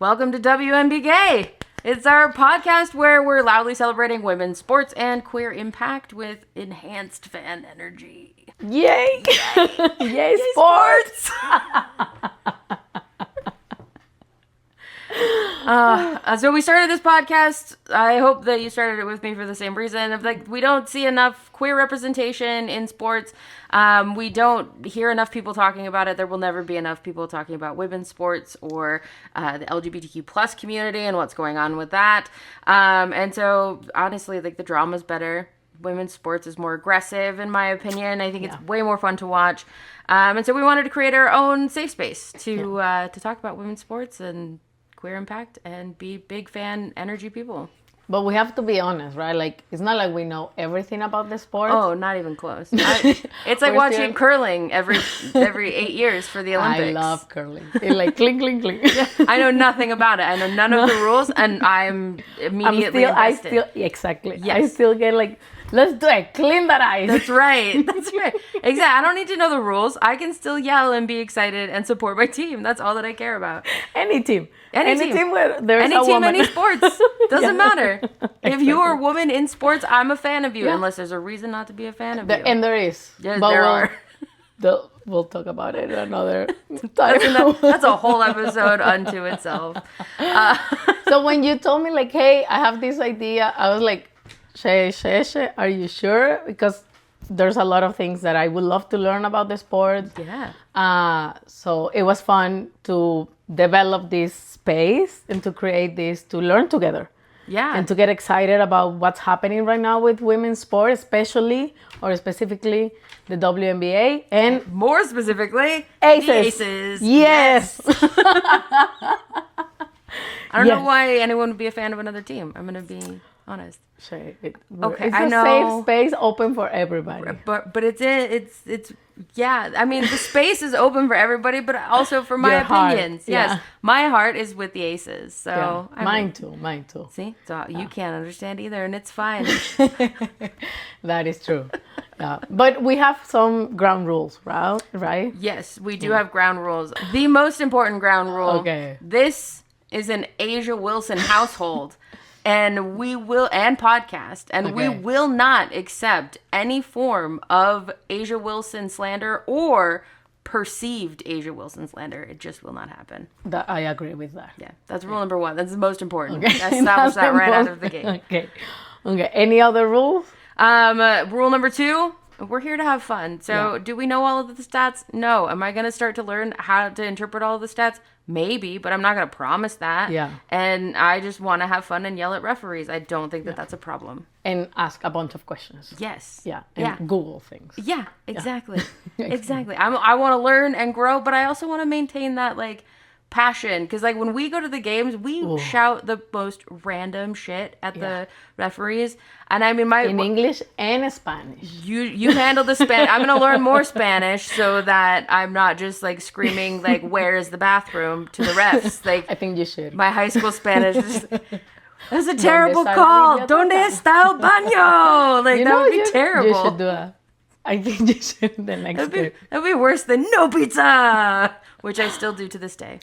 Welcome to WNBA Gay. It's our podcast where we're loudly celebrating women's sports and queer impact with enhanced fan energy. Yay! Yay, sports! So we started this podcast. I hope that you started it with me for the same reason of we don't see enough queer representation in sports. We don't hear enough people talking about it. There will never be enough people talking about women's sports or the LGBTQ plus community and what's going on with that. And so honestly, the drama's better. Women's sports is more aggressive, in my opinion. I think it's way more fun to watch. And so we wanted to create our own safe space to talk about women's sports and queer impact and be big fan energy people. But we have to be honest, right? It's not like we know everything about the sport. Oh, not even close. It's like watching curling every 8 years for the Olympics. I love curling. It's clink, clink, clink. Yeah, I know nothing about it. I know none of the rules, and I'm immediately invested. Exactly. Yes. I still get let's do it. Clean that ice. That's right. Exactly. I don't need to know the rules. I can still yell and be excited and support my team. That's all that I care about. Any team. Any team where there's a woman. Any sports. Doesn't matter. If you are a woman in sports, I'm a fan of you, unless there's a reason not to be a fan of you. And there is. Yes, there are. We'll talk about it another time. That's a whole episode unto itself. So when you told me, hey, I have this idea, I was like, Shay, are you sure? Because there's a lot of things that I would love to learn about the sport. Yeah. So it was fun to develop this space and to create this, to learn together. Yeah. And to get excited about what's happening right now with women's sport, specifically the WNBA and more specifically, Aces. The Aces. Yes. I don't know why anyone would be a fan of another team. I'm going to be honest. Okay, it's a safe space open for everybody. But it's yeah. I mean, the space is open for everybody, but also for my opinions. Heart. Yes, Yeah. My heart is with the Aces. So mine too. See, so you can't understand either, and it's fine. That is true. But we have some ground rules, right? Yes, we do have ground rules. The most important ground rule. Okay. This is an Asia Wilson household. And we will not accept any form of Asia Wilson slander or perceived Asia Wilson slander. It just will not happen. I agree with that. Yeah, that's rule number one. That's the most important. Okay. Establish that right out of the gate. Okay. Any other rules? Rule number 2. We're here to have fun. So do we know all of the stats? No. Am I going to start to learn how to interpret all of the stats? Maybe, but I'm not going to promise that. Yeah. And I just want to have fun and yell at referees. I don't think that that's a problem. And ask a bunch of questions. Yes. Yeah. And Google things. Yeah, exactly. Exactly. I want to learn and grow, but I also want to maintain that passion, because when we go to the games, we shout the most random shit at the referees, and I mean in English and Spanish. You handle the Spanish. I'm gonna learn more Spanish so that I'm not just screaming where is the bathroom to the refs. I think you should. My high school Spanish is that's a terrible call. ¿Dónde está el baño? That would be terrible. You should do that. I think you should the next day. That'd be worse than no pizza, which I still do to this day.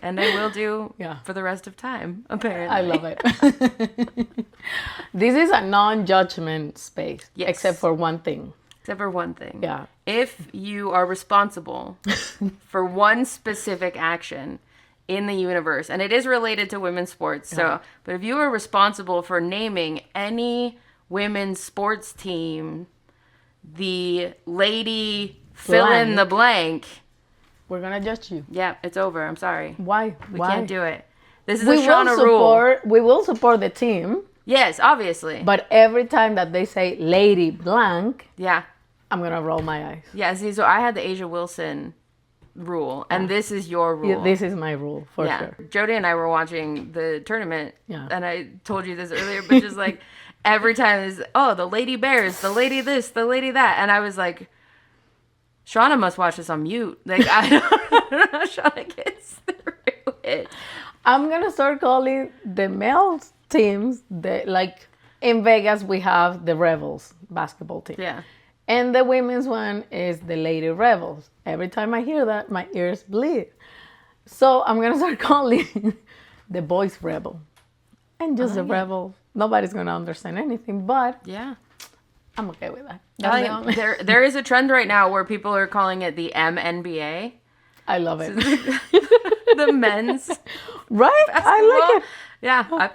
And I will do for the rest of time, apparently. I love it. This is a non-judgment space, except for one thing. Yeah. If you are responsible for one specific action in the universe, and it is related to women's sports, but if you are responsible for naming any women's sports team the lady fill in the blank, we're gonna judge you. Yeah, it's over. I'm sorry. Why? We can't do it. This is a Shauna rule. We will support the team. Yes, obviously. But every time that they say lady blank, I'm gonna roll my eyes. Yeah, see, so I had the Asia Wilson rule, and this is your rule. Yeah, this is my rule for sure. Jody and I were watching the tournament, and I told you this earlier, but just every time is the Lady Bears, the Lady this, the Lady that, and I was like, Shauna must watch this on mute. I don't know how Shauna gets through it. I'm gonna start calling the male teams in Vegas we have the Rebels basketball team. Yeah. And the women's one is the Lady Rebels. Every time I hear that, my ears bleed. So I'm gonna start calling the boys rebel, and just the rebel. Nobody's gonna understand anything, but Yeah. I'm okay with that. That's the only- There is a trend right now where people are calling it the MNBA, I love it. the men's Right? I like it. Yeah,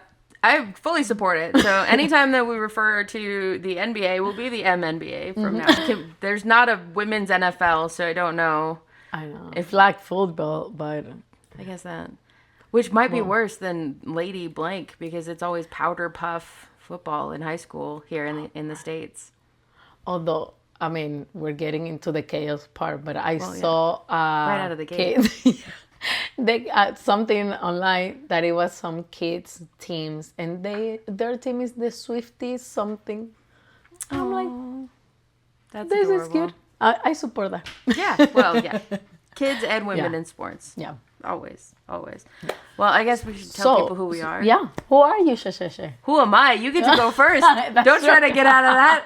I fully support it. So anytime that we refer to the NBA, will be the MNBA from now. There's not a women's NFL, so I don't know. I know. It's like football, but I guess that, which might be worse than Lady Blank because it's always powder puff football in high school here in the States. although I mean we're getting into the chaos part, but I saw Right out of the gate. kids, they something online that it was some kids teams, and their team is the Swifties something. I'm like, That's this adorable. is good. I support that. Yeah, well, yeah. Kids and women Yeah. in sports. Yeah. Always, always. Well, I guess we should tell people who we are. Yeah. Who are you, Sheshe? Who am I? You get to go first. That's Don't try true. to get out of that.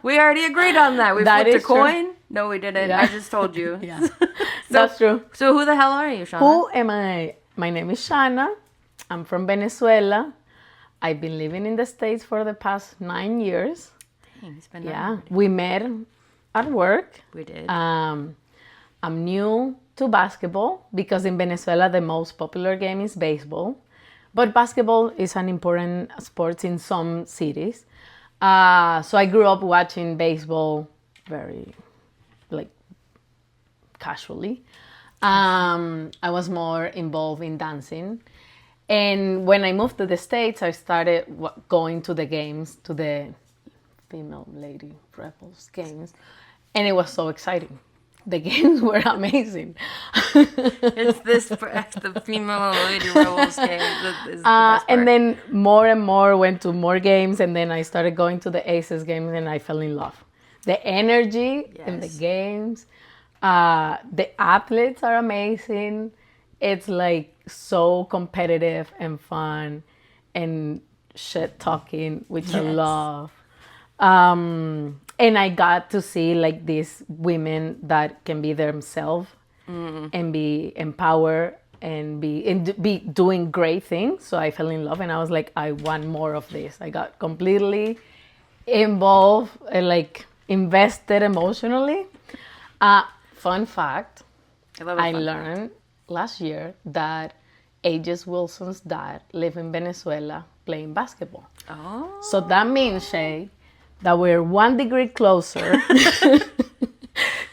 We already agreed on that. We That flipped a is true. coin. No, we didn't. Yeah. I just told you. Yeah. That's true. So who the hell are you, Shauna? Who am I? My name is Shana. I'm from Venezuela. I've been living in the States for the past 9 years. Dang, it's been Yeah. We met at work. We did. I'm new to basketball because in Venezuela the most popular game is baseball, but basketball is an important sport in some cities. So I grew up watching baseball very, like, casually. I was more involved in dancing, and when I moved to the States, I started going to the games, to the female lady rebels games, and it was so exciting. The games were amazing. It's the female lady rebels game. That is the best part. And then more and more went to more games, and then I started going to the Aces games, and I fell in love. The energy in the Yes. games, the athletes are amazing. It's like so competitive and fun, and shit talking, which I Yes. love. And I got to see like these women that can be themselves and be empowered and be doing great things. So I fell in love, and I was like, I want more of this. I got completely involved and like invested emotionally. Fun fact, I love a I fun learned last year that Aegis Wilson's dad lived in Venezuela playing basketball. Oh. So that means, Shay, that we're 1 degree closer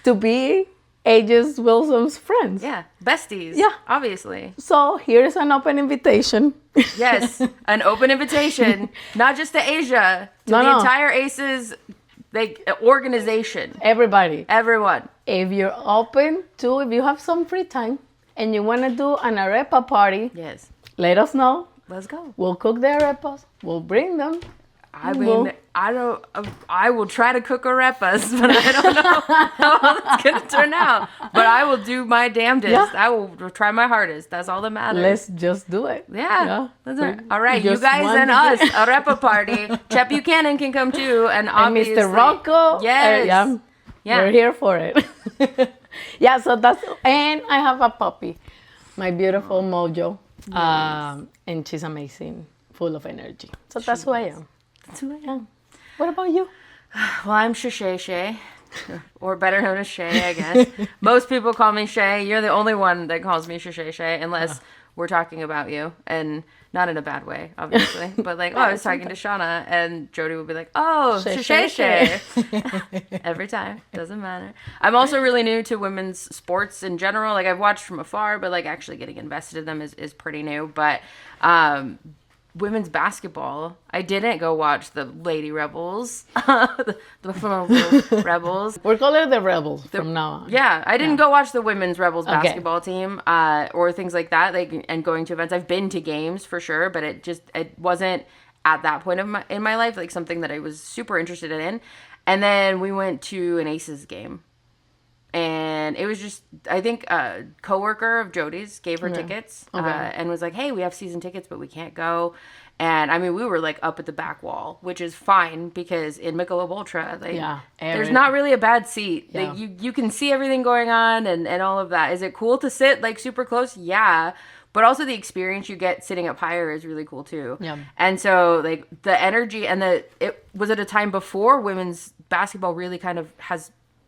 to be Aegis Wilson's friends. Yeah. Besties. Yeah. Obviously. So here's an open invitation. Yes. An open invitation, not just to Asia, to No, the no. entire ACES organization. Everybody, Everyone. if you're open to, if you have some free time and you want to do an arepa party, Yes. let us know. Let's go. We'll cook the arepas. We'll bring them. I mean, I will try to cook arepas, but I don't know how it's going to turn out. But I will do my damnedest. Yeah. I will try my hardest. That's all that matters. Let's just do it. Yeah. That's We- right. All right, you just guys one and us, arepa party. Chet Buchanan can come too. And And obviously. Mr. Rocco. Yes. Yeah. Yeah. We're here for it. Yeah, so that's, and I have a puppy, my beautiful Mojo. And she's amazing, full of energy. So that's who I am. That's who I am. What about you? Well, I'm Shay, or better known as Shay, I guess. Most people call me Shay. You're the only one that calls me Shay, unless we're talking about you, and not in a bad way, obviously. But like, oh, I was talking to Shauna, and Jody would be like, oh, Shay. Every time, doesn't matter. I'm also really new to women's sports in general. Like I've watched from afar, but like actually getting invested in them is pretty new. But women's basketball, I didn't go watch the Lady Rebels, the Rebels. We're calling the Rebels from now on. Yeah, I didn't go watch the women's Rebels basketball team or things like that. Like, and going to events, I've been to games for sure, but it wasn't at that point in my life like something that I was super interested in. And then we went to an Aces game. And it was just, I think a coworker of Jody's gave her tickets and was like, hey, we have season tickets, but we can't go. And I mean, we were like up at the back wall, which is fine because in Michelob Ultra, like, there's not really a bad seat. Yeah. Like, you can see everything going on and all of that. Is it cool to sit like super close? Yeah. But also the experience you get sitting up higher is really cool too. Yeah. And so like the energy and it was at a time before women's basketball really kind of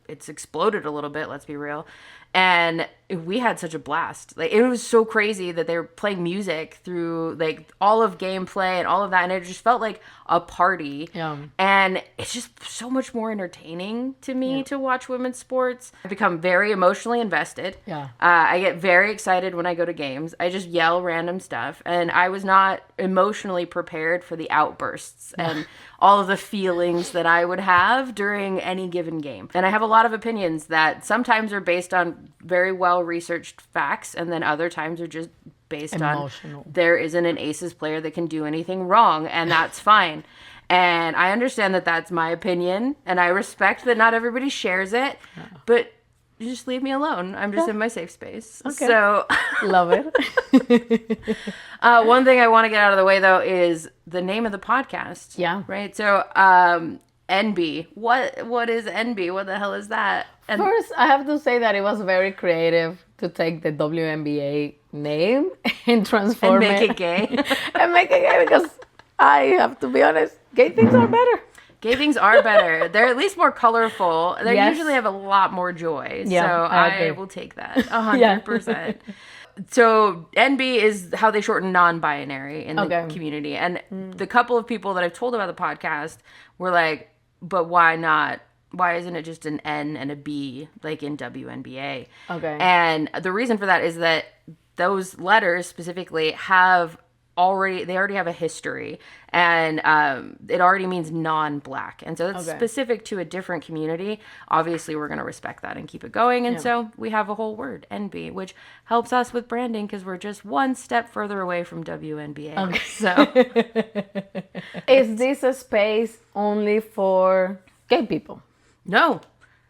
it's exploded a little bit, let's be real. And we had such a blast. Like, it was so crazy that they were playing music through like all of gameplay and all of that, and it just felt like a party. Yeah. And it's just so much more entertaining to me to watch women's sports. I've become very emotionally invested. Yeah. I get very excited when I go to games. I just yell random stuff, and I was not emotionally prepared for the outbursts and all of the feelings that I would have during any given game. And I have a lot of opinions that sometimes are based on very well researched facts, and then other times are just based Emotional. on there isn't an Aces player that can do anything wrong, and that's fine. And I understand that that's my opinion, and I respect that not everybody shares it, but you just leave me alone. I'm just in my safe space. Okay. So Love it. one thing I want to get out of the way, though, is the name of the podcast. Yeah. Right? So NB. What is NB? What the hell is that? And First, I have to say that it was very creative to take the WNBA name and transform make it gay. and make it gay, because I have to be honest, gay things are better. Gay things are better. They're at least more colorful. They Yes. usually have a lot more joy. Yeah, so I I agree. will take that 100%. So NB is how they shorten non-binary in the community. And the couple of people that I've told about the podcast were like, but why not? Why isn't it just an N and a B like in WNBA? Okay. And the reason for that is that those letters specifically already have a history, and it already means non-black, and so it's specific to a different community. Obviously, we're going to respect that and keep it going, and so we have a whole word, NB, which helps us with branding because we're just one step further away from WNBA. Okay. So, Is this a space only for gay people? no.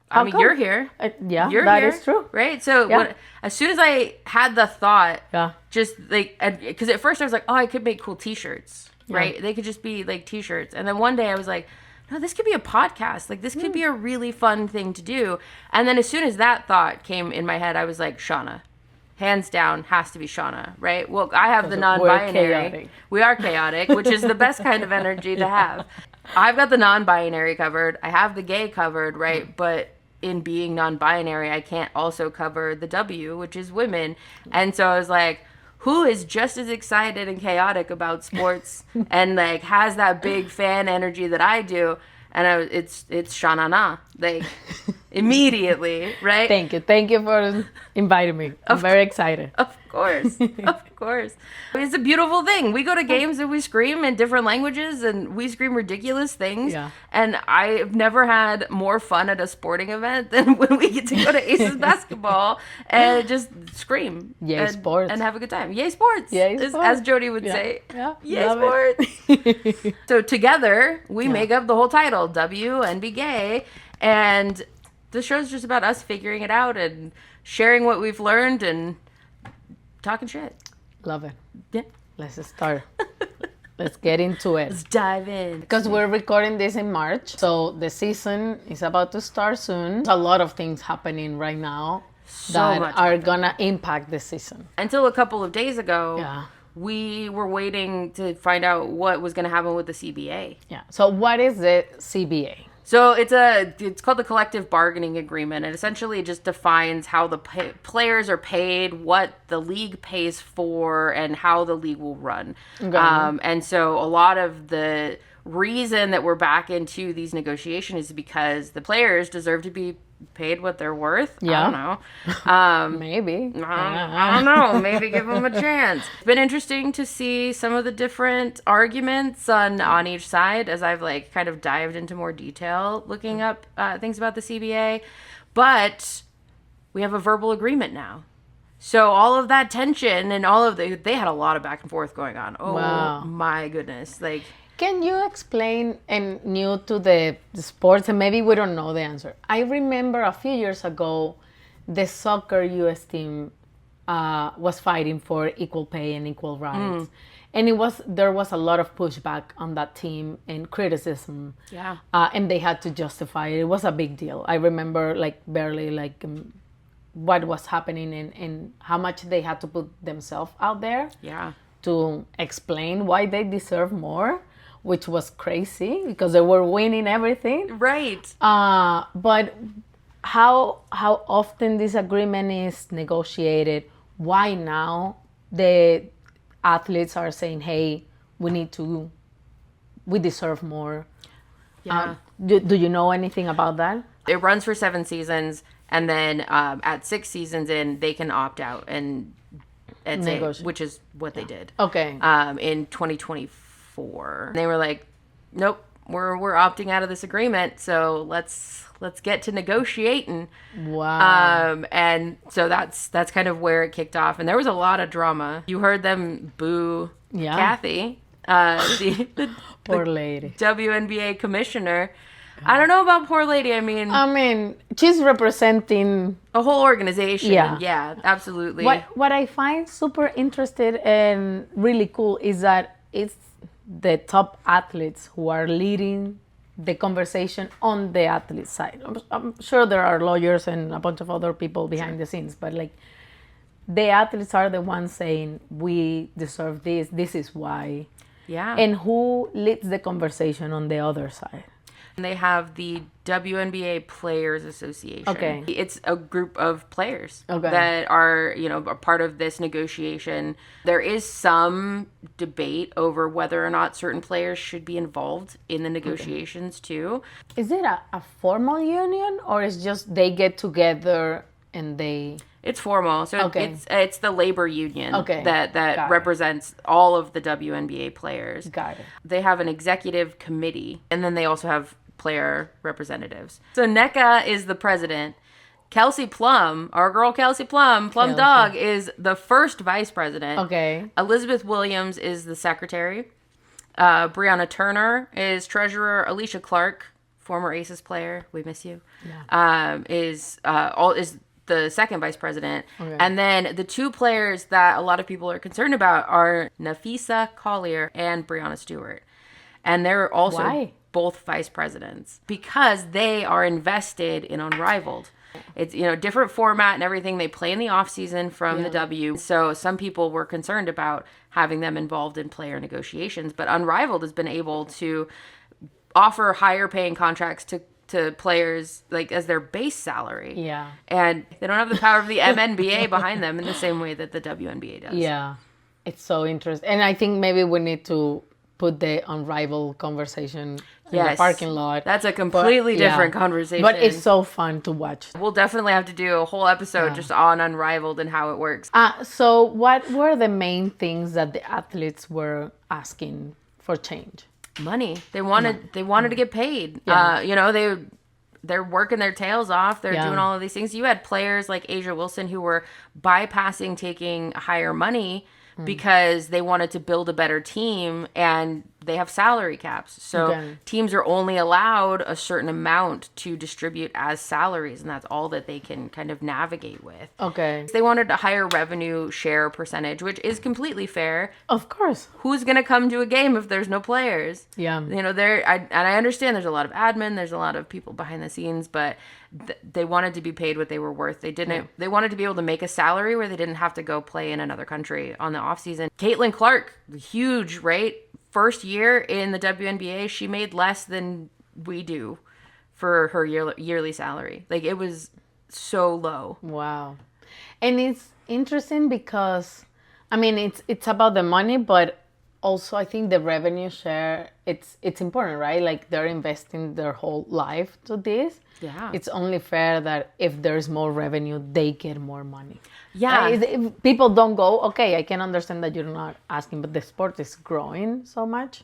I mean, come? you're here. Yeah, You're that here, is true. right? So as soon as I had the thought, just like, because at first I was like, oh, I could make cool T-shirts, right? They could just be like T-shirts. And then one day I was like, no, this could be a podcast. Like, this could be a really fun thing to do. And then as soon as that thought came in my head, I was like, Shauna. Hands down, has to be Shauna, right? Well, I have the non-binary. We are chaotic, which is the best kind of energy to have. I've got the non-binary covered. I have the gay covered, right? But in being non-binary, I can't also cover the W, which is women. And so I was like, who is just as excited and chaotic about sports and like has that big fan energy that I do? And it's Shanana, like immediately, right? Thank you for inviting me. I'm very excited. Of course. It's a beautiful thing. We go to games and we scream in different languages and we scream ridiculous things. Yeah. And I've never had more fun at a sporting event than when we get to go to Aces basketball and just scream. Sports. And have a good time. Yay sports. Sports. As Jody would say. Yeah. Yay Love sports. So together we make up the whole title, W Enby Gay. And the show's just about us figuring it out and sharing what we've learned and talking shit. Love it. Yeah. Let's start. Let's get into it. Let's dive in. Because we're recording this in March, so the season is about to start soon. There's a lot of things happening right now that are gonna impact the season. Until a couple of days ago, we were waiting to find out what was gonna happen with the CBA. Yeah. So what is the CBA? So it's called the collective bargaining agreement. It essentially just defines how the players are paid, what the league pays for, and how the league will run. Okay. And so a lot of the reason that we're back into these negotiations is because the players deserve to be paid what they're worth. Yeah. I don't know. Maybe. I don't know. Maybe give them a chance. It's been interesting to see some of the different arguments on each side as I've like kind of dived into more detail looking up things about the CBA. But we have a verbal agreement now. So all of that tension and they had a lot of back and forth going on. Oh, wow. My goodness. Like, can you explain, and new to the sports, and maybe we don't know the answer. I remember a few years ago, the soccer U.S. team was fighting for equal pay and equal rights. And there was a lot of pushback on that team and criticism. Yeah. And they had to justify it. It was a big deal. I remember like barely like what was happening and how much they had to put themselves out there. Yeah. To explain why they deserve more, which was crazy because they were winning everything. Right. But how often this agreement is negotiated? Why now the athletes are saying, "Hey, we deserve more." Yeah. Do you know anything about that? It runs for 7 seasons, and then at 6 seasons in, they can opt out and say, which is what they did. Okay. In 2024, they were like, "Nope, we're opting out of this agreement. So let's get to negotiating." Wow. And so that's kind of where it kicked off, and there was a lot of drama. You heard them boo Kathy, the Poor lady. WNBA commissioner. I don't know about poor lady. I mean, she's representing a whole organization. Yeah. Yeah, absolutely. What I find super interested and really cool is that it's the top athletes who are leading the conversation on the athlete side. I'm sure there are lawyers and a bunch of other people behind the scenes, but like the athletes are the ones saying, "We deserve this. This is why." Yeah. And who leads the conversation on the other side? And they have the WNBA Players Association. Okay. It's a group of players Okay. that are, a part of this negotiation. There is some debate over whether or not certain players should be involved in the negotiations too. Is it a formal union or is just they get together and they... It's formal. So it's the labor union that represents all of the WNBA players. Got it. They have an executive committee, and then they also have player representatives. So NECA is the president. Kelsey Plum, our girl Kelsey Plum Dog, is the first vice president. Okay. Elizabeth Williams is the secretary. Brianna Turner is treasurer. Alicia Clark, former Aces player, we miss you, is the second vice president. Okay. And then the 2 players that a lot of people are concerned about are Nafisa Collier and Brianna Stewart. And they're also both vice presidents because they are invested in Unrivaled. It's, different format and everything. They play in the off season from the W. So some people were concerned about having them involved in player negotiations, but Unrivaled has been able to offer higher paying contracts to players like as their base salary. Yeah. And they don't have the power of the MNBA behind them in the same way that the WNBA does. Yeah. It's so interesting. And I think maybe we need to put the Unrivaled conversation in the parking lot. That's a completely different conversation. But it's so fun to watch. We'll definitely have to do a whole episode just on Unrivaled and how it works. So what were the main things that the athletes were asking for change? Money. They wanted to get paid. Yeah. They're working their tails off. They're doing all of these things. You had players like Asia Wilson who were bypassing taking higher money because they wanted to build a better team, and they have salary caps. So teams are only allowed a certain amount to distribute as salaries, and that's all that they can kind of navigate with. Okay. They wanted a higher revenue share percentage, which is completely fair. Of course. Who's going to come to a game if there's no players? Yeah. I understand there's a lot of admin, there's a lot of people behind the scenes, but they wanted to be paid what they were worth. They wanted to be able to make a salary where they didn't have to go play in another country on the off season. Caitlin Clark, huge, right? First year in the WNBA, she made less than we do for her yearly salary. Like, it was so low. Wow. And it's interesting because, it's about the money, but also I think the revenue share, it's important, right? Like, they're investing their whole life to this. Yeah. It's only fair that if there's more revenue, they get more money. Yeah. If people don't go, okay, I can understand that you're not asking, but the sport is growing so much.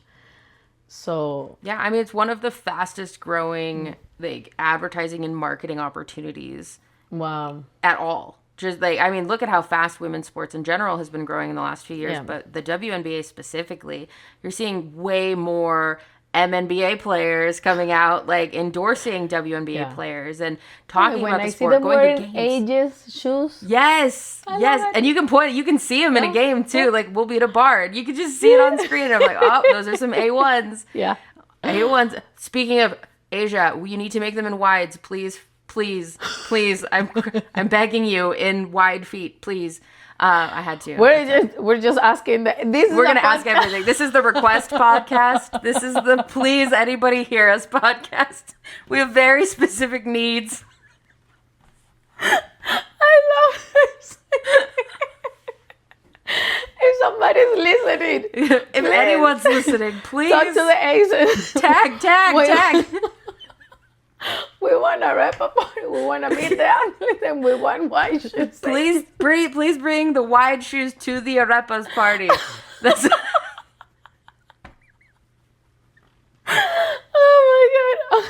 So yeah, it's one of the fastest growing like advertising and marketing opportunities. Wow. At all. Just like, look at how fast women's sports in general has been growing in the last few years, but the WNBA specifically, you're seeing way more MNBA players coming out, like, endorsing WNBA players and talking when about the I sport, see them going wearing to games. Aegis shoes. Yes, I yes. love it. And you can see them in a game, too. Like, we'll be at a bar, and you can just see it on screen. I'm like, oh, those are some A1s. Yeah. A1s. Speaking of Asia, you need to make them in wides, please. Please, please. I'm begging you, in wide feet, please. I had to. We're just asking that. We're going to ask everything. This is the request podcast. This is the please anybody hear us podcast. We have very specific needs. I love this. If somebody's listening, If please, anyone's listening, please talk to the Aces. tag. We want to rep a party. We want to meet the athletes, and we want white shoes. Please bring the wide shoes to the Arepas party. That's Oh my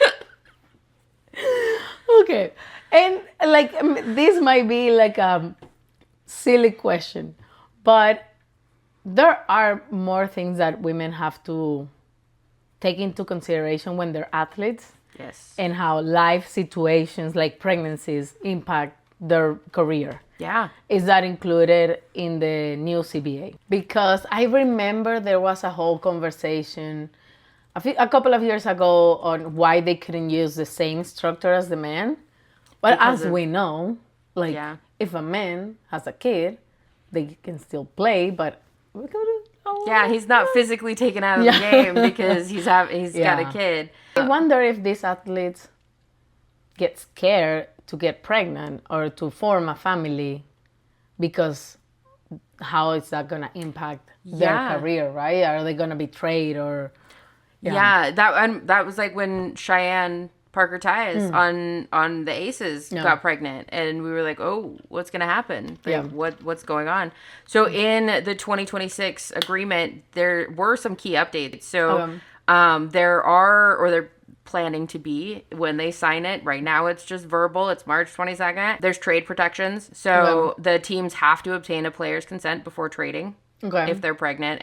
god. Okay. And like this might be like a silly question, but there are more things that women have to take into consideration when they're athletes. yes. And how life situations like pregnancies impact their career. Yeah. Is that included in the new CBA? Because I remember there was a whole conversation a couple of years ago on why they couldn't use the same structure as the men. But as we know, like if a man has a kid, they can still play, but we gotta. Yeah, he's not physically taken out of the game because he's got a kid. I wonder if these athletes get scared to get pregnant or to form a family because how is that going to impact their career, right? Are they going to be traded or... that was like when Cheyenne Parker-Tyus on the Aces got pregnant, and we were like, oh, what's going to happen? Like, what's going on? So in the 2026 agreement, there were some key updates. So they're planning to be, when they sign it, right now it's just verbal, it's March 22nd. There's trade protections. So the teams have to obtain a player's consent before trading. If they're pregnant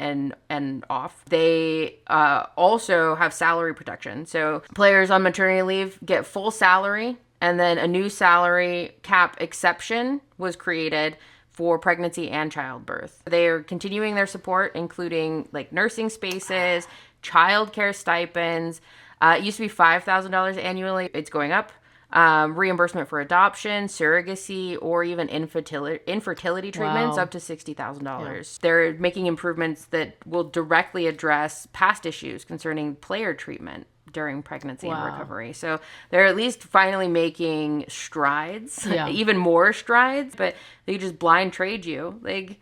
and off. They also have salary protection. So players on maternity leave get full salary, and then a new salary cap exception was created for pregnancy and childbirth. They are continuing their support, including like nursing spaces, childcare stipends. It used to be $5,000 annually. It's going up. Reimbursement for adoption, surrogacy, or even infertility treatments up to $60,000. They're making improvements that will directly address past issues concerning player treatment during pregnancy and recovery. So they're at least finally making strides, even more strides, but they just blind trade you. Like,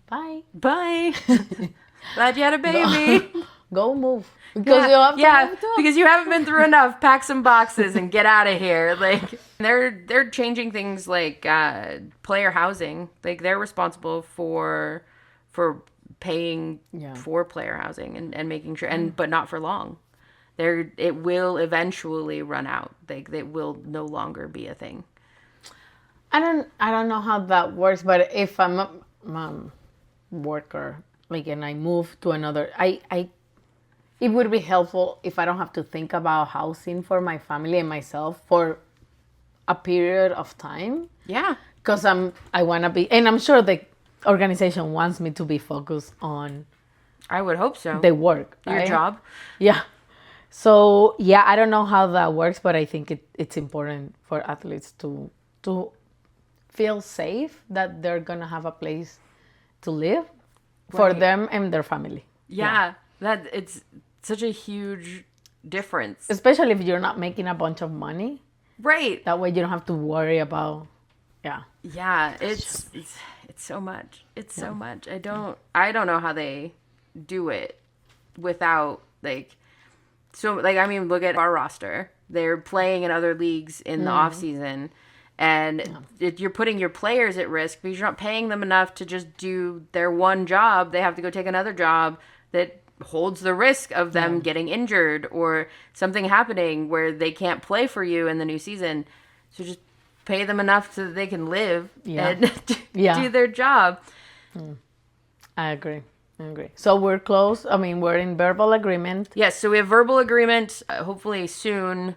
bye. Glad you had a baby. Go move. Because you have to move too. Because you haven't been through enough. Pack some boxes and get out of here. Like, they're changing things like player housing. Like, they're responsible for paying for player housing and making sure, but not for long. It will eventually run out. Like, it will no longer be a thing. I don't know how that works, but if I'm a worker, like, and I move to another, it would be helpful if I don't have to think about housing for my family and myself for a period of time. Yeah. Because I want to be, and I'm sure the organization wants me to be focused on. I would hope so. The work. Your right? job. Yeah. So, I don't know how that works, but I think it's important for athletes to feel safe that they're going to have a place to live for them and their family. Yeah. That it's such a huge difference. Especially if you're not making a bunch of money. Right. That way you don't have to worry about, Yeah, it's so much. It's so much. I don't know how they do it without, like, I mean, look at our roster. They're playing in other leagues in the off season, and you're putting your players at risk because you're not paying them enough to just do their one job. They have to go take another job that holds the risk of them getting injured or something happening where they can't play for you in the new season. So just pay them enough so that they can live and do their job. I agree. I agree. So we're close. I mean, we're in verbal agreement. Yes, so we have verbal agreement. Hopefully soon,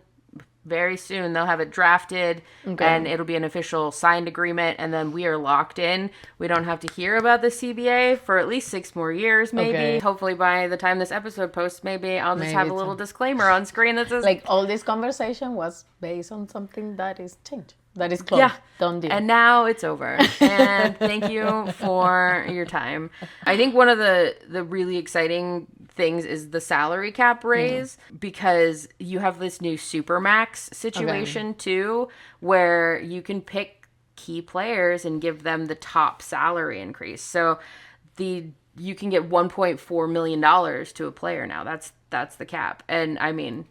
very soon, they'll have it drafted and it'll be an official signed agreement. And then we are locked in. We don't have to hear about the CBA for at least 6 more years, maybe. Okay. Hopefully by the time this episode posts, maybe I'll just Maybe have a little disclaimer on screen that says... Like, all this conversation was based on something that is changed. That is closed. Yeah. Don't do. And now it's over. And thank you for your time. I think one of the really exciting things is the salary cap raise, because you have this new Supermax situation too, where you can pick key players and give them the top salary increase. So you can get $1.4 million to a player now. That's the cap. And I mean,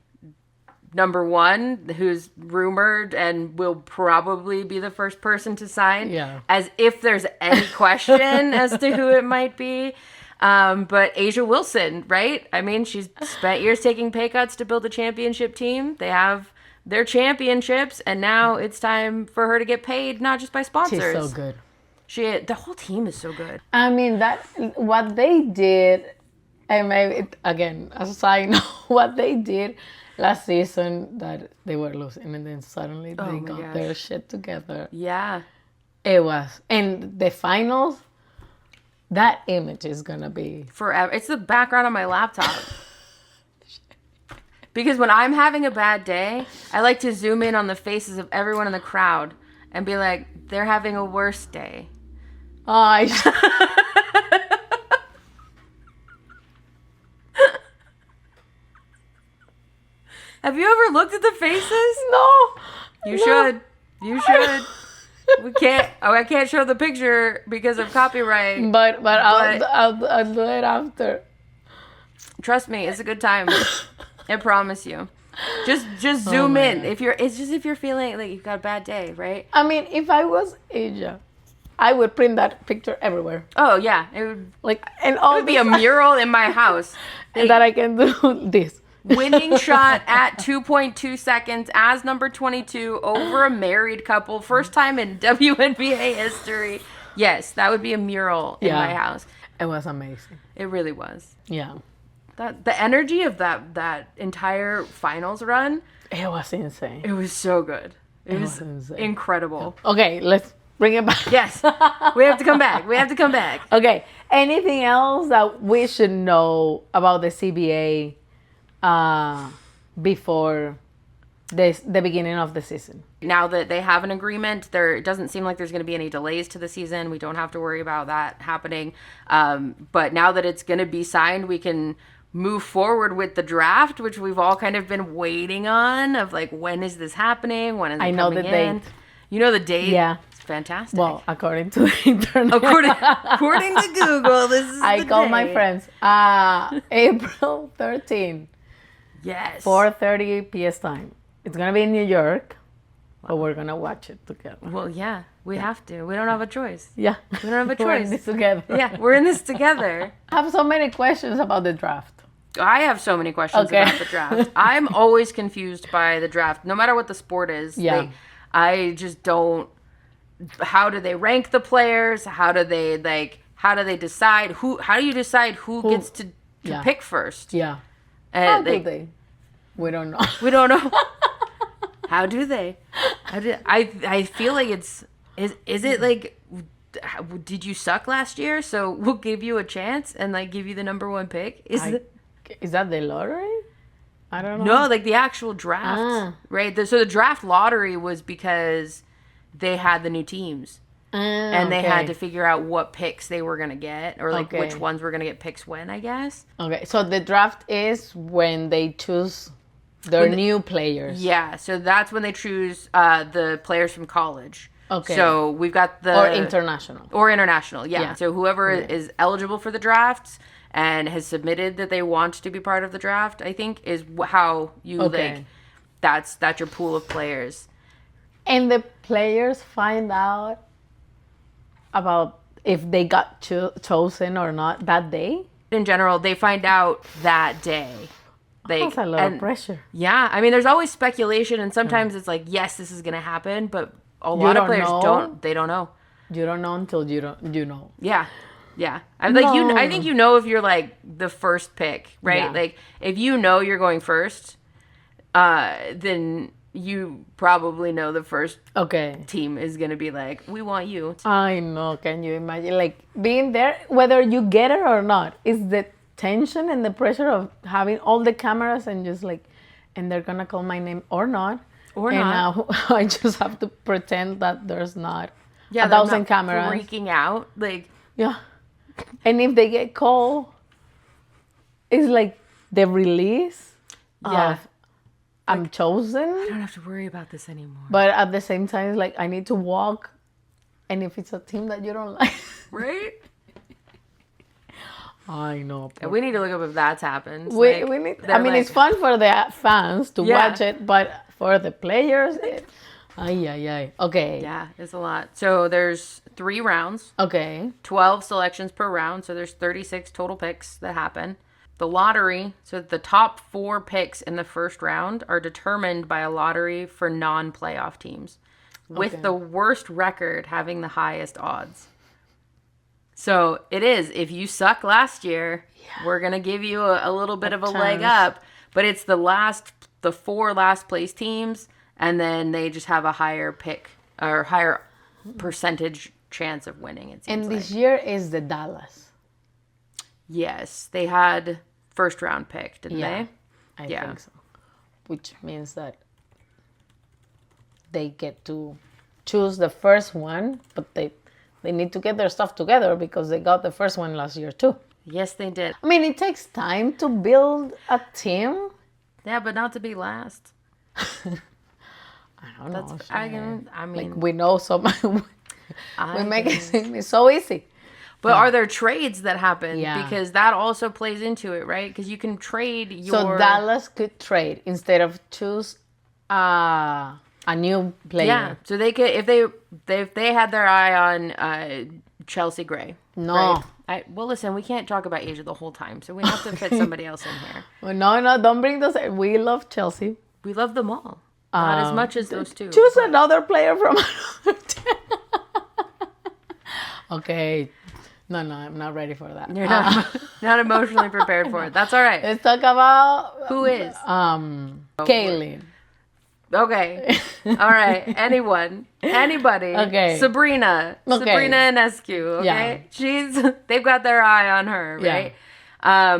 number one, who's rumored and will probably be the first person to sign, as if there's any question as to who it might be. But Asia Wilson, right? I mean, she's spent years taking pay cuts to build a championship team. They have their championships, and now it's time for her to get paid, not just by sponsors. She's so good. The whole team is so good. I mean, what they did, and maybe, again, as a side note, what they did last season, that they were losing, and then suddenly they got their shit together. Yeah. It was. And the finals, that image is going to be... forever. It's the background on my laptop. Because when I'm having a bad day, I like to zoom in on the faces of everyone in the crowd and be like, they're having a worse day. Oh, Have you ever looked at the faces? No. You should. You should. We can't. Oh, I can't show the picture because of copyright. But I'll do it after. Trust me, it's a good time. I promise you. Just zoom in. If you're feeling like you've got a bad day, right? I mean, if I was Asia, I would print that picture everywhere. Oh yeah, it would it would be a mural in my house. And that I can do this. Winning shot at 2.2 seconds as number 22 over a married couple. First time in WNBA history. Yes, that would be a mural in my house. It was amazing. It really was. Yeah. The energy of that entire finals run. It was insane. It was so good. It was insane. Incredible. Okay, let's bring it back. Yes. We have to come back. We have to come back. Okay. Anything else that we should know about the CBA before the beginning of the season? Now that they have an agreement, it doesn't seem like there's going to be any delays to the season. We don't have to worry about that happening. But now that it's going to be signed, we can move forward with the draft, which we've all kind of been waiting on, of like, when is this happening? When is it coming in? I know the date. You know the date? Yeah. It's fantastic. Well, according to the internet. According to Google, this is I the call date. my friends. April 13th. Yes. 4:30 PS time. It's going to be in New York, but we're going to watch it together. Well, yeah, we have to. We don't have a choice. Yeah. We don't have a We're in choice. this together. Yeah, we're in this together. I have so many questions about the draft. I have so many questions about the draft. I'm always confused by the draft, no matter what the sport is. Yeah. I just don't. How do they rank the players? How do they decide who? How do you decide who gets to pick first? Yeah. How do they? We don't know. We don't know. How do they? I feel like is it like, did you suck last year? So we'll give you a chance and like give you the number 1 pick. Is that the lottery? I don't know. No, like the actual draft, right? So the draft lottery was because they had the new teams. And they had to figure out what picks they were going to get, or like which ones were going to get picks when, I guess. Okay, so the draft is when they choose their new players. Yeah, so that's when they choose the players from college. Okay. So we've got Or international. Yeah. So whoever is eligible for the drafts and has submitted that they want to be part of the draft, I think, is how you like. That's your pool of players. And the players find out about if they got chosen or not that day? In general, they find out that day. That's a lot of pressure. Yeah, I mean, there's always speculation, and sometimes it's like, yes, this is going to happen, but a lot of players don't know. You don't know until you know. Yeah. Yeah. I think No. you know if you're like the first pick, right? Yeah. Like if you know you're going first, then you probably know the first Okay. team is going to be like, we want you. I know. Can you imagine, like, being there, whether you get it or not? Is the tension and the pressure of having all the cameras and just like, and they're gonna call my name or not, Or and not. now I just have to pretend that there's not Yeah, a they're thousand not cameras. freaking out. Like, Yeah, and if they get called, it's like the release yeah, of I'm chosen. I don't have to worry about this anymore. But at the same time, it's like I need to walk, and if it's a team that you don't like, Right? I know. And we need to look up if that's happened. We Like, need. I they're mean, like, it's fun for the fans to Yeah. watch it, but for the players, ay ay ay. Okay. Yeah, it's a lot. So there's 3 rounds, Okay. 12 selections per round. So there's 36 total picks that happen. The lottery, so the top 4 picks in the first round are determined by a lottery for non-playoff teams, with Okay. the worst record having the highest odds. So it is, if you suck last year, we're going to give you a little bit of a leg chance. up, but it's the 4 last place teams, and then they just have a higher pick or higher percentage chance of winning, it seems And like. this year is the Dallas. Yes, they had first round pick, didn't Yeah, they? I Yeah. think so. Which means that they get to choose the first one, but they need to get their stuff together because they got the first one last year too. Yes, they did. I mean, it takes time to build a team. Yeah, but not to be last. I don't know. I Sharon. mean, Like we know so much. We I make can- it seem so easy. But are there trades that happen? Yeah. Because that also plays into it, right? Because you can trade your. So Dallas could trade instead of choose a new player. Yeah, so they could if they had their eye on Chelsea Gray. No. Right? Well, listen, we can't talk about Asia the whole time, so we have to fit somebody else in here. Well, no, don't bring those. We love Chelsea. We love them all, not as much as those two. Choose another player from another team. Okay. No, I'm not ready for that. You're not emotionally prepared for it. That's all right. Let's talk about Who is? Kaylin. Okay. All right. Anybody. Okay. Sabrina. Okay. Sabrina Ionescu. Okay. Yeah. They've got their eye on her, Yeah. right?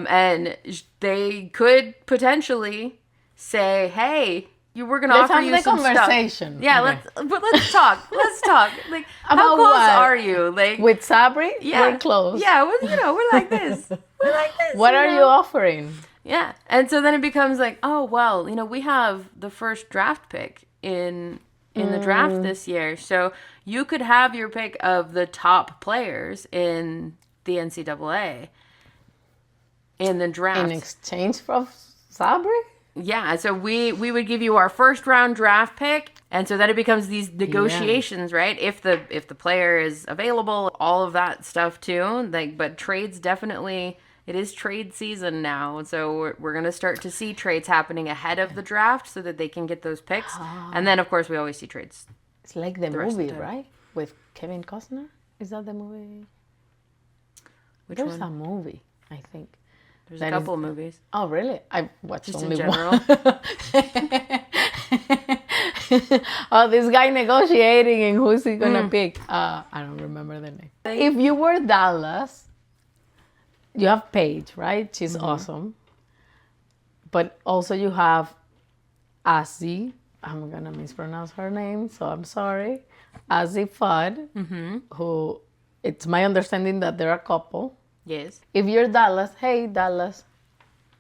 And they could potentially say, "Hey, we're gonna Let's offer have you the some conversation. stuff." Yeah. Okay. Let's talk. Let's talk. Like, how About close what? are you? Like, With Sabri, yeah, we're close. Yeah. Well, we're like this. We're like this. What are know? you offering? Yeah. And so then it becomes like, oh, well, we have the first draft pick in the draft this year. So you could have your pick of the top players in the NCAA in the draft. In exchange for Sabri? Yeah, so we would give you our first round draft pick, and so then it becomes these negotiations, right? If the player is available, all of that stuff too. Like, but trades definitely, it is trade season now, so we're gonna start to see trades happening ahead of the draft so that they can get those picks, and then of course we always see trades. It's like the rest of movie, the time. right? With Kevin Costner? Is that the movie? Which There's one? a movie, I think. There's that a couple is- of movies. Oh, really? I watched Just only in one. general. Oh, this guy negotiating and who's he gonna pick? I don't remember the name. If you were Dallas, you have Paige, right? She's awesome. But also you have Azzy. I'm gonna mispronounce her name, so I'm sorry. Azzy Fudd, who it's my understanding that they're a couple. Yes. If you're Dallas, hey Dallas,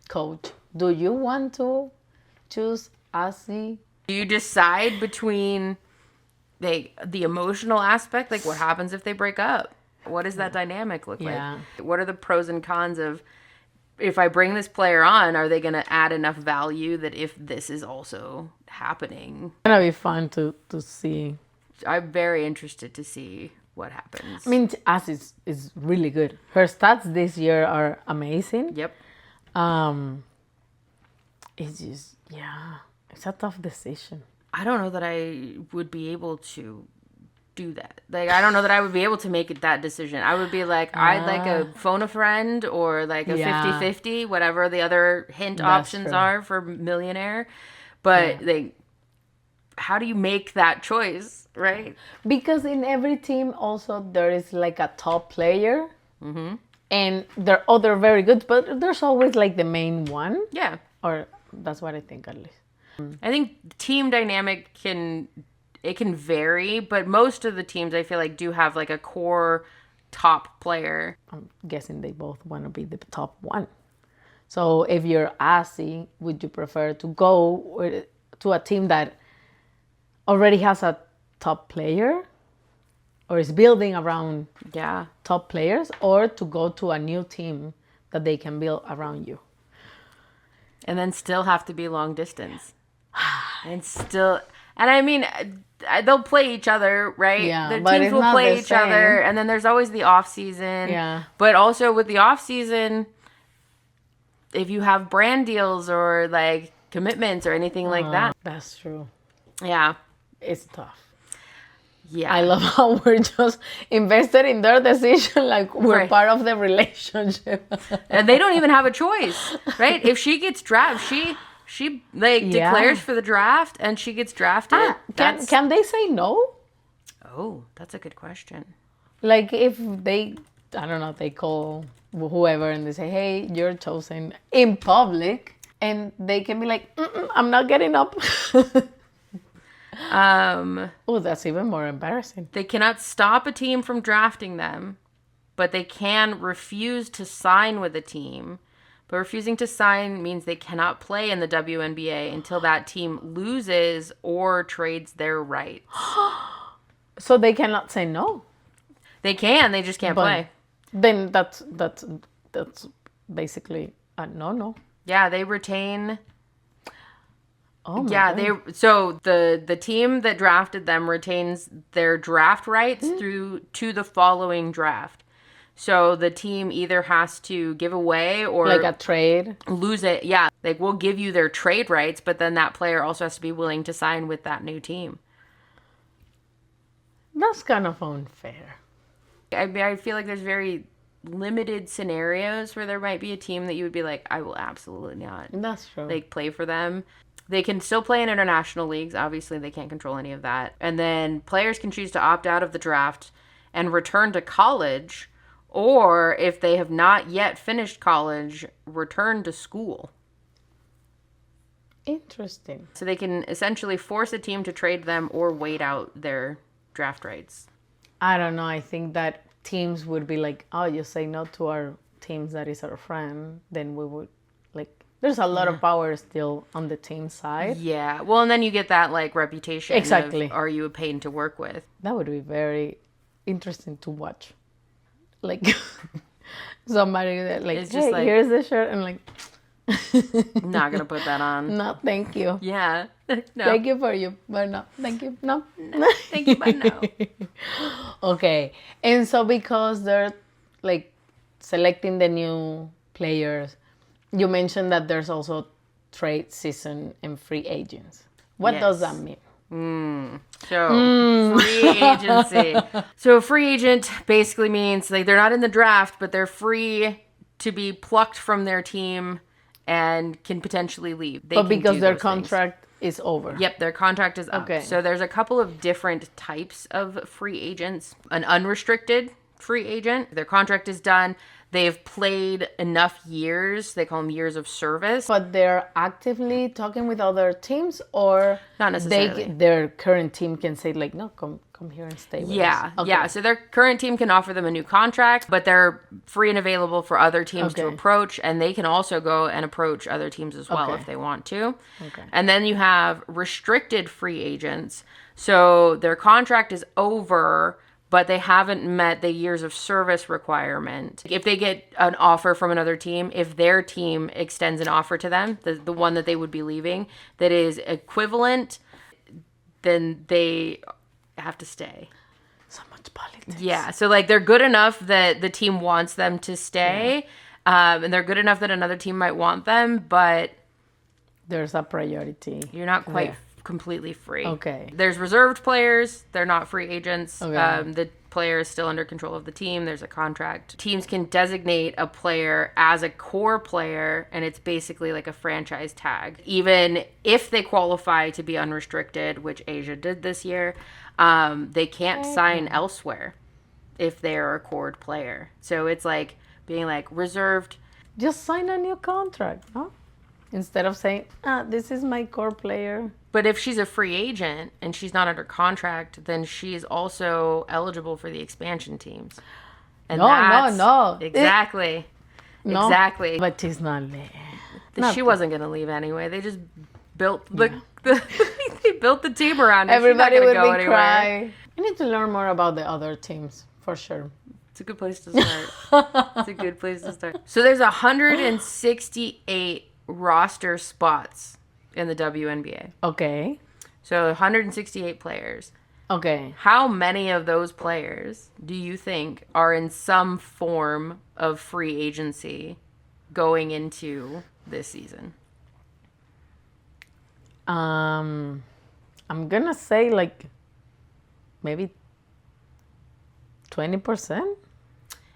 coach, do you want to choose Azzy? Do you decide between the emotional aspect, like what happens if they break up? What does that dynamic look Yeah. like? What are the pros and cons of, if I bring this player on, are they going to add enough value that if this is also happening? It's gonna be fun to see. I'm very interested to see what happens. I mean, Azzy is really good. Her stats this year are amazing. Yep. It's just it's a tough decision. I don't know that I would be able to do that. Like, I don't know that I would be able to make it that decision. I would be like, I'd like a phone a friend or like a 50-50, whatever the other hint options are for millionaire. But like, how do you make that choice, right? Because in every team also there is like a top player. And they're other very good, but there's always like the main one. Yeah. Or that's what I think at least. I think team dynamic can vary, but most of the teams I feel like do have like a core top player. I'm guessing they both want to be the top one. So if you're Aussie, would you prefer to go to a team that already has a top player or is building around top players, or to go to a new team that they can build around you? And then still have to be long distance. And I mean, they'll play each other, right? Yeah, the but teams will play each other, and then there's always the off season. Yeah. But also with the off season, if you have brand deals or like commitments or anything like that. That's true. Yeah. It's tough. Yeah. I love how we're just invested in their decision, like we're part of the relationship. And they don't even have a choice, right? If she gets drafted, she like declares for the draft and she gets drafted. Can they say no? Oh, that's a good question. Like if they, I don't know, they call whoever and they say, hey, you're chosen in public, and they can be like, I'm not getting up. Oh, that's even more embarrassing. They cannot stop a team from drafting them, but they can refuse to sign with a team. But refusing to sign means they cannot play in the WNBA until that team loses or trades their rights. So they cannot say no. They can, they just can't play. Then that's basically a no. Yeah, they retain. Oh my God. So the team that drafted them retains their draft rights to the following draft. So the team either has to give away or like a trade, lose it. Yeah, like we'll give you their trade rights, but then that player also has to be willing to sign with that new team. That's kind of unfair. I mean, I feel like there's very limited scenarios where there might be a team that you would be like, I will absolutely not. That's true. Like play for them. They can still play in international leagues. Obviously, they can't control any of that. And then players can choose to opt out of the draft and return to college, or if they have not yet finished college, return to school. Interesting. So they can essentially force a team to trade them or wait out their draft rights. I don't know. I think that teams would be like, oh, you say no to our teams that is our friend, then we would like. There's a lot of power still on the team side. Yeah. Well, and then you get that like reputation. Exactly. Of, are you a pain to work with? That would be very interesting to watch. Like somebody that like, It's just hey, like, here's the shirt, and like, not gonna put that on. no, thank you. Yeah. No. Thank you for you, but no, thank you, no. Thank you, but no. Okay, and so because they're like selecting the new players, you mentioned that there's also trade season and free agents. What does that mean? So free agency. So a free agent basically means like they're not in the draft, but they're free to be plucked from their team and can potentially leave. They but can because do their those contract is over. Yep, their contract is up. Okay. So there's a couple of different types of free agents. An unrestricted free agent, their contract is done. They've played enough years. They call them years of service. But they're actively talking with other teams, or Not necessarily. their current team can say like, no, come here and stay with us. Okay. Yeah. So their current team can offer them a new contract, but they're free and available for other teams to approach, and they can also go and approach other teams as well if they want to. Okay. And then you have restricted free agents. So their contract is over, but they haven't met the years of service requirement. If they get an offer from another team, if their team extends an offer to them, the one that they would be leaving, that is equivalent, then they have to stay. So much politics. Yeah, so like they're good enough that the team wants them to stay, and they're good enough that another team might want them, but there's a priority. you're not quite completely free. Okay. There's reserved players. They're not free agents. Okay. The player is still under control of the team. There's a contract. Teams can designate a player as a core player, and it's basically like a franchise tag. Even if they qualify to be unrestricted, which Asia did this year, they can't sign elsewhere if they're a core player. So it's like being like reserved. Just sign a new contract, no? Instead of saying, this is my core player. But if she's a free agent and she's not under contract, then she's also eligible for the expansion teams. And No. Exactly. No, Exactly. but she's not there. She wasn't going to leave anyway. They just built they built the team around her. Everybody She's not would gonna go be anywhere. cry. I need to learn more about the other teams, for sure. It's a good place to start. It's a good place to start. So there's 168 roster spots in the WNBA. Okay. So 168 players. Okay. How many of those players do you think are in some form of free agency going into this season? I'm gonna say like maybe 20%.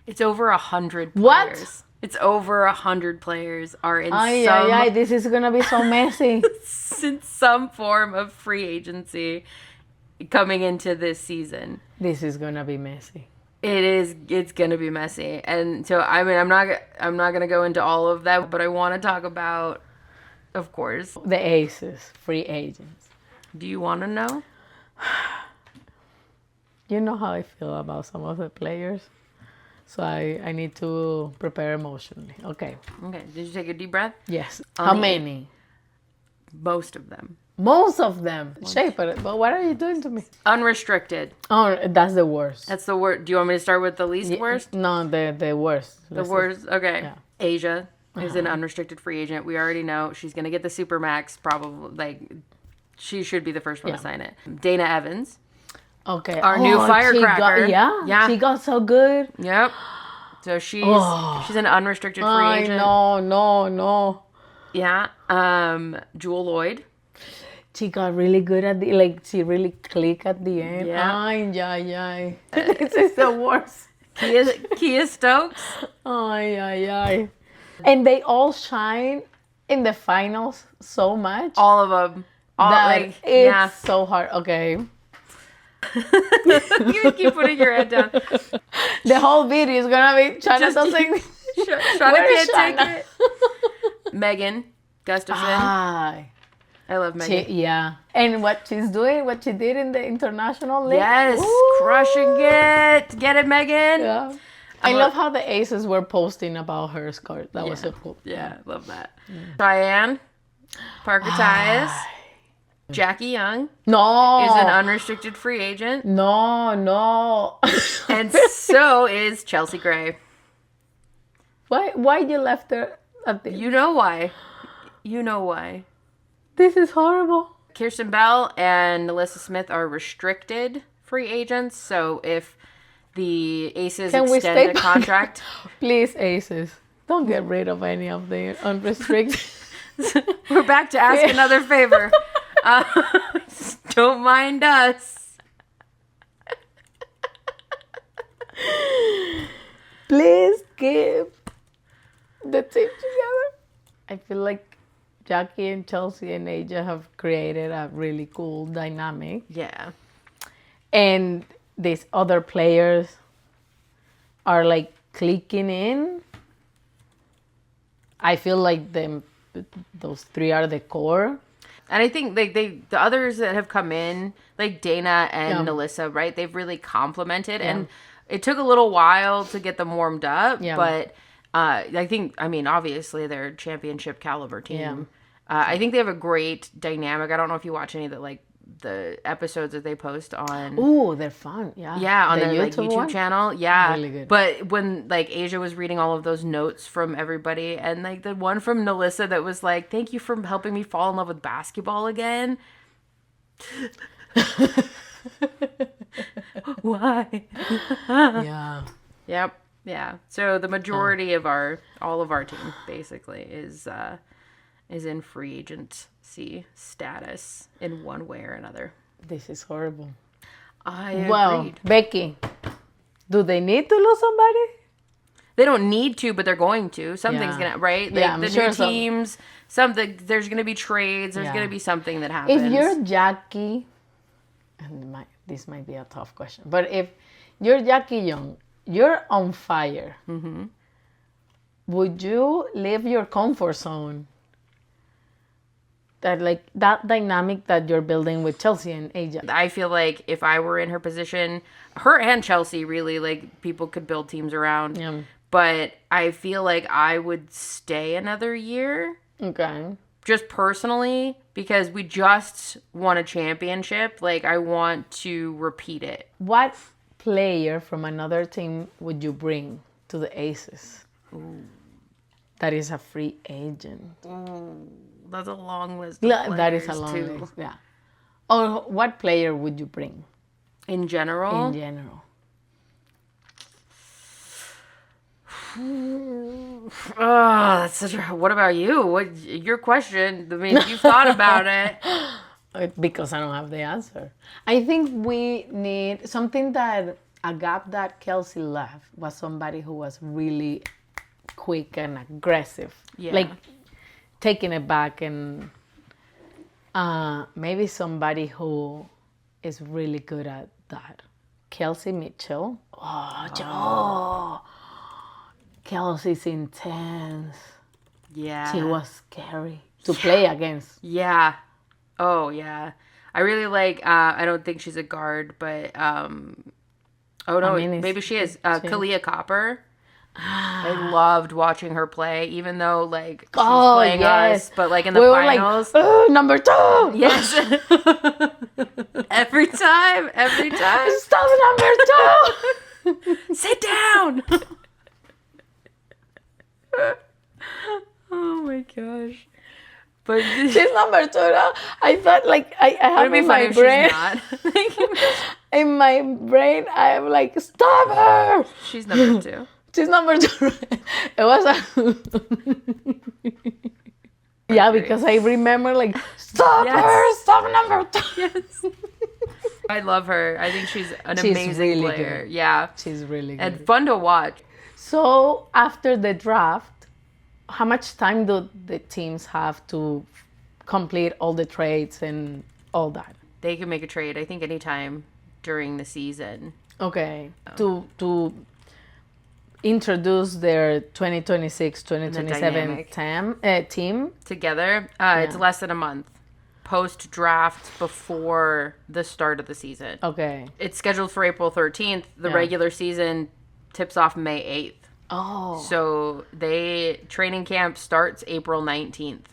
It's over 100 players. What? It's over 100 players are in This is gonna be so messy. in some form of free agency coming into this season. This is gonna be messy. It's gonna be messy. And so I mean I'm not gonna go into all of that, but I want to talk about, of course, The aces, free agents. do you want to know? You know how I feel about some of the players. So I need to prepare emotionally. Okay. Okay, did you take a deep breath? Yes. How many? Most of them. Most of them. But what are you doing to me? Unrestricted. Oh, that's the worst. That's the worst. Do you want me to start with the least worst? No, the worst. The worst. Okay. Yeah. Asia is an unrestricted free agent. We already know she's going to get the Supermax probably. Like, she should be the first one to sign it. Dana Evans. Okay. Our new firecracker. Yeah. She got so good. Yep. So she's an unrestricted free agent. No. Yeah. Jewel Lloyd. She got really good at she really clicked at the end. Yeah. Ay. This is the worst. Kia Stokes. Ay. And they all shine in the finals so much. All of them. It's so hard. Okay. You keep putting your head down. The whole video is gonna be Shana saying, Shana can't take it. Megan Gustafson. Ay. I love Megan. And what she did in the international league. Yes, Ooh. crushing it. Get it, Megan. Yeah. I love how the aces were posting about her skirt. That was so cool. Yeah, love that. Diane Parker Tyus. Jackie Young No. is an unrestricted free agent. No. And so is Chelsea Gray. Why you left her at the... You know why. You know why. This is horrible. Kirsten Bell and Alyssa Smith are restricted free agents. So if the Aces extend a contract... Please, Aces, don't get rid of any of the unrestricted. We're back to ask another favor. Don't mind us. Please keep the team together. I feel like Jackie and Chelsea and Aja have created a really cool dynamic. Yeah. And these other players are like clicking in. I feel like those three are the core. And I think the others that have come in, like Dana and Alyssa, right? They've really complemented, and it took a little while to get them warmed up. Yeah. But I think, obviously they're a championship caliber team. Yeah. I think they have a great dynamic. I don't know if you watch any of the episodes that they post on. Ooh, they're fun. Yeah. Yeah, on their YouTube channel. Yeah. Really good. But when Asia was reading all of those notes from everybody, and the one from Nalissa that was like, "Thank you for helping me fall in love with basketball again." Why? Yeah. Yep. Yeah. So the majority of all of our team basically is is in free agency status in one way or another. This is horrible. I agreed. Well, Becky, do they need to lose somebody? They don't need to, but they're going to. Something's Yeah. gonna, right? Like Yeah, I'm the sure new teams, something. There's gonna be trades. There's Yeah. gonna be something that happens. If you're Jackie, and this might be a tough question, but if you're Jackie Young, you're on fire. Mm-hmm. Would you leave your comfort zone? That dynamic that you're building with Chelsea and AJ. I feel like if I were in her position, her and Chelsea really, like, people could build teams around. Yeah. But I feel like I would stay another year, Okay. just personally, because we just won a championship. Like, I want to repeat it. What player from another team would you bring to the Aces? Ooh. That is a free agent. That's a long list of That is a players, long too. list. Yeah. Or what player would you bring In general? in general? Oh, that's such a... What about you? What your question? I mean, you thought about it. Because I don't have the answer. I think we need something that a gap that Kelsey left was somebody who was really quick and aggressive. Yeah. Like taking it back and maybe somebody who is really good at that. Kelsey Mitchell. Kelsey's intense. Yeah. She was scary to play against. Yeah. Oh, yeah. I really like, I don't think she's a guard, but, oh no, maybe she is. Kalia Copper. I loved watching her play, even though, like, she was playing us, but, like, in the finals. Were like, number 2! Yes. Every time. Stop number 2! Sit down. Oh my gosh. But she's number 2 now. I thought like I have in my brain. In my brain, I'm like, stop her. She's number 2. She's number 2. It was yeah, because I remember like, stop her, stop number 2. Yes. I love her. I think she's an amazing really player. Good. Yeah. She's really good. And fun to watch. So after the draft, how much time do the teams have to complete all the trades and all that? They can make a trade, I think, anytime during the season. Okay. To introduce their 2026-2027 team together. It's less than a month. Post-draft, before the start of the season. Okay. It's scheduled for April 13th. The regular season tips off May 8th. Oh. So training camp starts April 19th.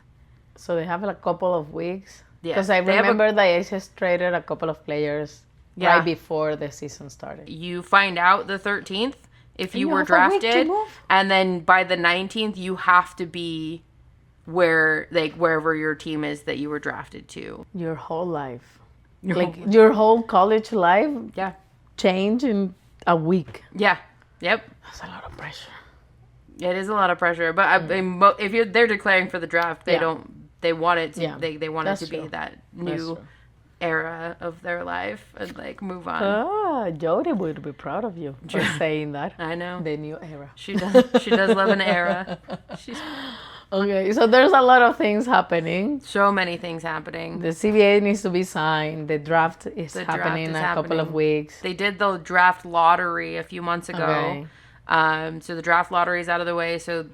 So they have a couple of weeks? Yeah. Because I remember the Aces traded a couple of players right before the season started. You find out the 13th if you were drafted. And then by the 19th, you have to be wherever your team is that you were drafted to. Your whole life. Your whole college life change in a week. Yeah. Yep. That's a lot of pressure. It is a lot of pressure, but if they're declaring for the draft, they want it to, they want it to be that new era of their life and like move on. Jody would be proud of you for saying that. I know. The new era. She does love an era. Okay, so there's a lot of things happening. So many things happening. The CBA needs to be signed. The draft is happening in a couple of weeks. They did the draft lottery a few months ago. Okay. So the draft lottery is out of the way. So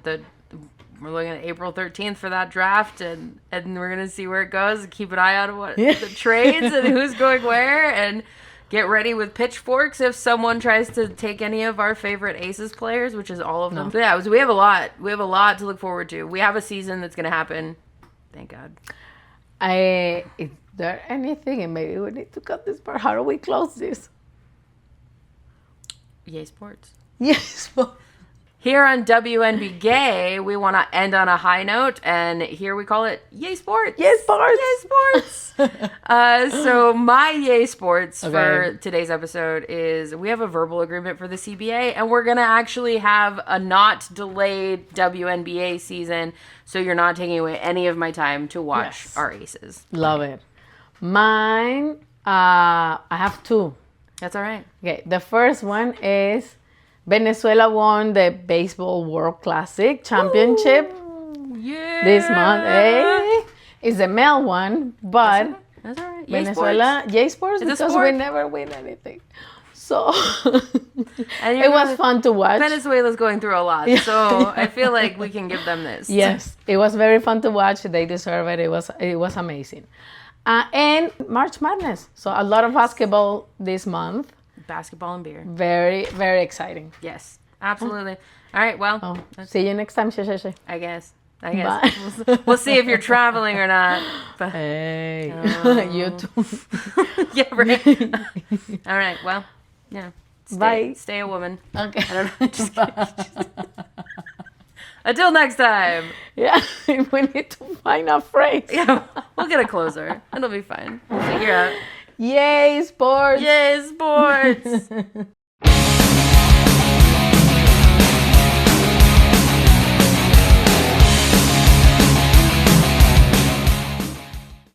we're looking at April 13th for that draft, and we're gonna see where it goes. Keep an eye on what the trades and who's going where, and get ready with pitchforks if someone tries to take any of our favorite Aces players, which is all of them. So yeah, we have a lot. We have a lot to look forward to. We have a season that's gonna happen. Thank God. Is there anything, and maybe we need to cut this part? How do we close this? Yay sports. Yes. Here on WNB Gay, we want to end on a high note, and here we call it Yay Sports. Yay Sports! Yay Sports! So my Yay Sports for today's episode is we have a verbal agreement for the CBA, and we're going to actually have a not delayed WNBA season, so you're not taking away any of my time to watch our aces. Love it. Mine, I have two. That's all right. Okay, the first one is Venezuela won the Baseball World Classic Championship this month. Hey, it's a male one, but that's all right. Venezuela, Yay Sports, because we never win anything. So it was fun to watch. Venezuela's going through a lot, so I feel like we can give them this. Yes, it was very fun to watch. They deserve it. It was amazing. And March Madness. So a lot of basketball this month. Basketball and beer. Very, very exciting. Yes, absolutely. All right, well. See you next time, Sheshe. I guess. We'll see if you're traveling or not. But, hey, you too. Yeah, right. All right, well, yeah. Bye. Stay a woman. Okay. I don't know. Just kidding. Until next time. Yeah, we need to find a phrase. Yeah, we'll get a closer. It'll be fine. We'll figure out. Yay, sports! Yay, sports!